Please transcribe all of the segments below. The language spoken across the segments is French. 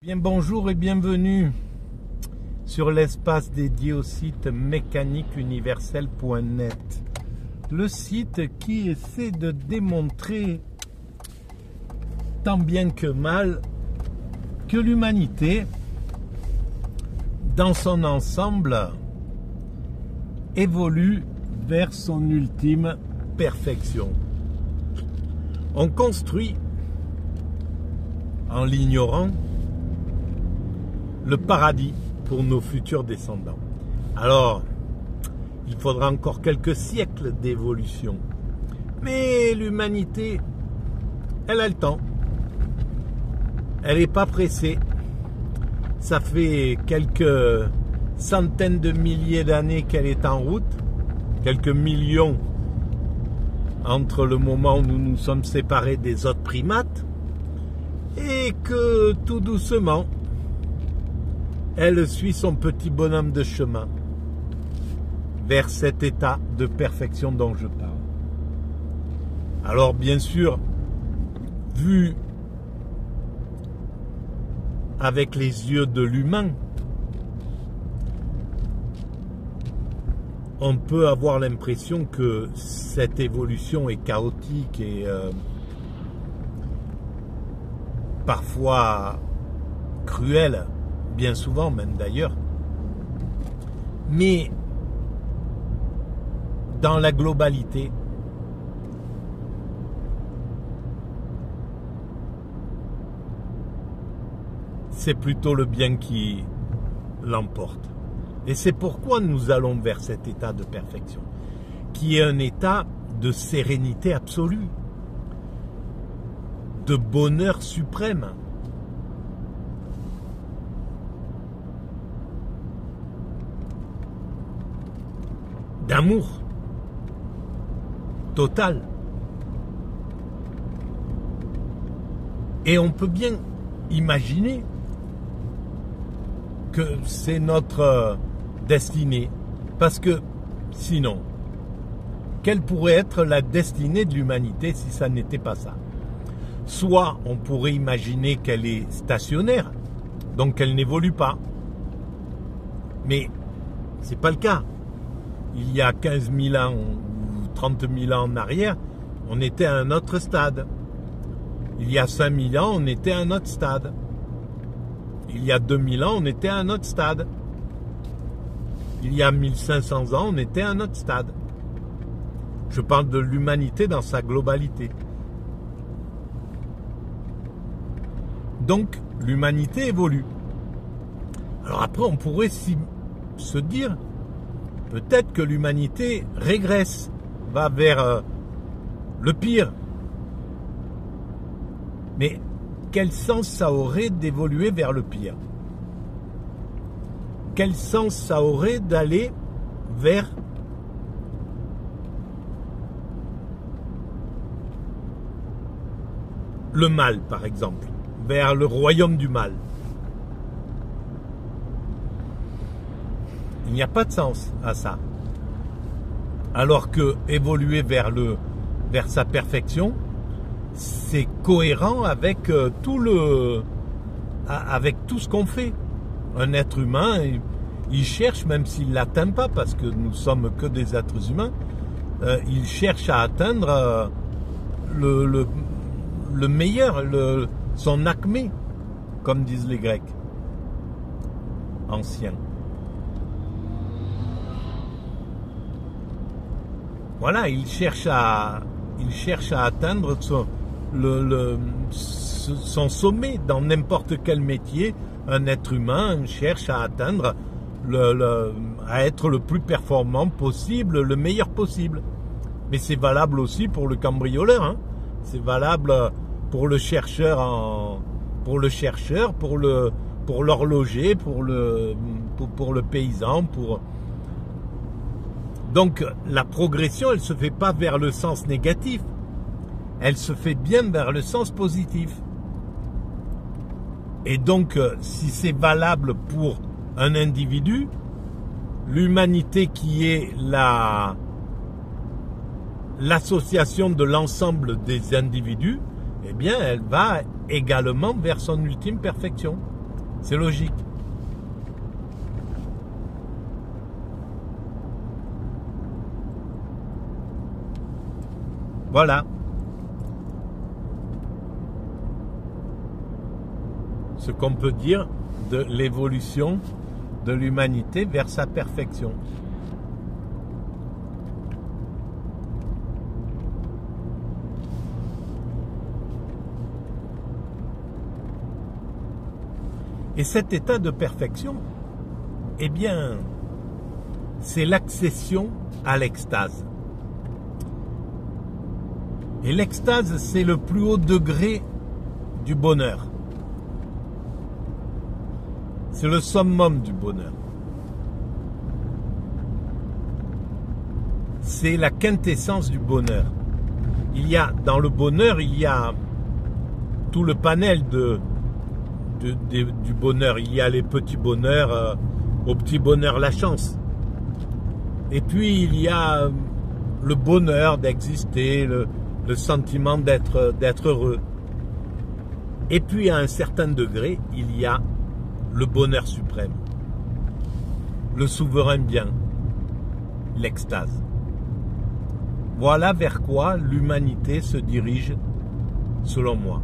Bien bonjour et bienvenue sur l'espace dédié au site mécaniqueuniverselle.net, le site qui essaie de démontrer tant bien que mal que l'humanité dans son ensemble évolue vers son ultime perfection. On construit, en l'ignorant, le paradis pour nos futurs descendants. Alors, il faudra encore quelques siècles d'évolution. Mais l'humanité, elle a le temps. Elle n'est pas pressée. Ça fait quelques centaines de milliers d'années qu'elle est en route, quelques millions entre le moment où nous nous sommes séparés des autres primates, et que tout doucement, elle suit son petit bonhomme de chemin vers cet état de perfection dont je parle. Alors bien sûr, vu avec les yeux de l'humain, on peut avoir l'impression que cette évolution est chaotique et parfois cruelle, bien souvent même d'ailleurs. Mais dans la globalité, c'est plutôt le bien qui l'emporte. Et c'est pourquoi nous allons vers cet état de perfection, qui est un état de sérénité absolue, de bonheur suprême. D'amour total. Et on peut bien imaginer que c'est notre destinée, parce que sinon, quelle pourrait être la destinée de l'humanité si ça n'était pas ça? Soit on pourrait imaginer qu'elle est stationnaire, donc qu'elle n'évolue pas. Mais c'est pas le cas. Il y a 15 000 ans ou 30 000 ans en arrière, on était à un autre stade. Il y a 5 000 ans, on était à un autre stade. Il y a 2000 ans, on était à un autre stade. Il y a 1500 ans, on était à un autre stade. Je parle de l'humanité dans sa globalité. Donc, l'humanité évolue. Alors après, on pourrait se dire, peut-être que l'humanité régresse, va vers le pire. Mais quel sens ça aurait d'évoluer vers le pire? Quel sens ça aurait d'aller vers le mal, par exemple, vers le royaume du mal? Il n'y a pas de sens à ça. Alors que évoluer vers sa perfection, c'est cohérent avec tout ce qu'on fait. Un être humain, il cherche, même s'il ne l'atteint pas, parce que nous sommes que des êtres humains, il cherche à atteindre le meilleur, son acmé, comme disent les Grecs anciens. Voilà, il cherche à atteindre son sommet dans n'importe quel métier. Un être humain cherche à atteindre, à être le plus performant possible, le meilleur possible. Mais c'est valable aussi pour le cambrioleur, hein. C'est valable pour le chercheur, pour l'horloger, pour le paysan, Donc la progression, elle ne se fait pas vers le sens négatif, elle se fait bien vers le sens positif. Et donc, si c'est valable pour un individu, l'humanité qui est l'association de l'ensemble des individus, eh bien, elle va également vers son ultime perfection. C'est logique. Voilà. Ce qu'on peut dire de l'évolution de l'humanité vers sa perfection. Et cet état de perfection, eh bien, c'est l'accession à l'extase. Et l'extase, c'est le plus haut degré du bonheur. C'est le summum du bonheur. C'est la quintessence du bonheur. Dans le bonheur, il y a tout le panel du bonheur. Il y a les petits bonheurs, au petit bonheur la chance. Et puis il y a le bonheur d'exister, le sentiment d'être heureux. Et puis à un certain degré, il y a le bonheur suprême, le souverain bien, l'extase. Voilà vers quoi l'humanité se dirige, selon moi.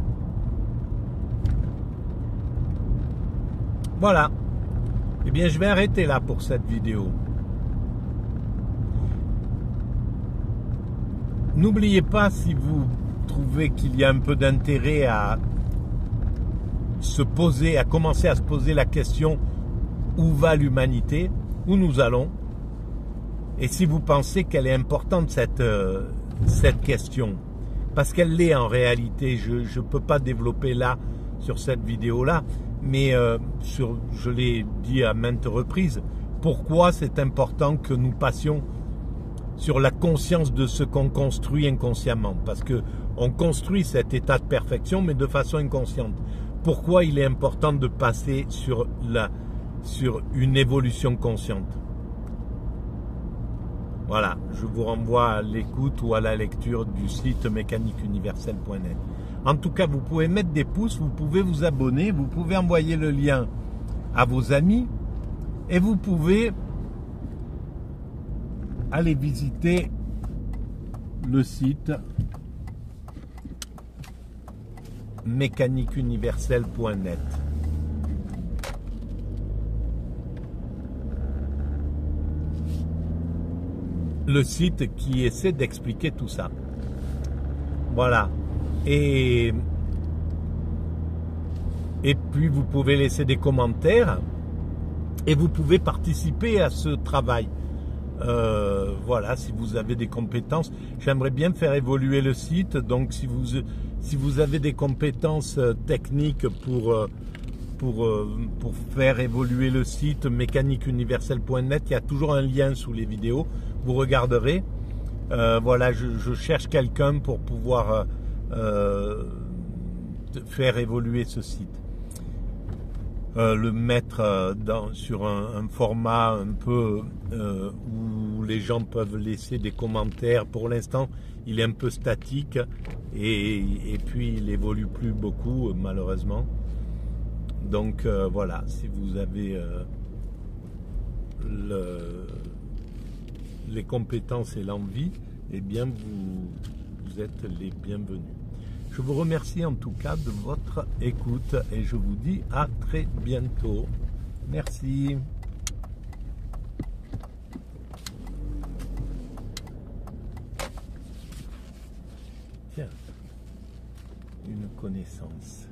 Voilà. Eh bien, je vais arrêter là pour cette vidéo. N'oubliez pas, si vous trouvez qu'il y a un peu d'intérêt à commencer à se poser la question où va l'humanité, où nous allons, et si vous pensez qu'elle est importante cette question, parce qu'elle l'est en réalité. Je ne peux pas développer là sur cette vidéo là, mais je l'ai dit à maintes reprises, pourquoi c'est important que nous passions sur la conscience de ce qu'on construit inconsciemment, parce que on construit cet état de perfection mais de façon inconsciente. Pourquoi il est important de passer sur une évolution consciente? Voilà, je vous renvoie à l'écoute ou à la lecture du site mécaniqueuniverselle.net. En tout cas, vous pouvez mettre des pouces, vous pouvez vous abonner, vous pouvez envoyer le lien à vos amis et vous pouvez aller visiter le site mécaniqueuniverselle.net. Le site qui essaie d'expliquer tout ça. Voilà. Et puis vous pouvez laisser des commentaires et vous pouvez participer à ce travail. Voilà, si vous avez des compétences, j'aimerais bien faire évoluer le site. Donc si vous avez des compétences techniques pour faire évoluer le site mécaniqueuniverselle.net, il y a toujours un lien sous les vidéos, vous regarderez. Voilà, je cherche quelqu'un pour pouvoir faire évoluer ce site. Le mettre sur un format un peu où les gens peuvent laisser des commentaires. Pour l'instant, il est un peu statique et puis il évolue plus beaucoup, malheureusement. Donc voilà, si vous avez les compétences et l'envie, eh bien vous êtes les bienvenus. Je vous remercie en tout cas de votre écoute et je vous dis à très bientôt. Merci. Tiens, une connaissance.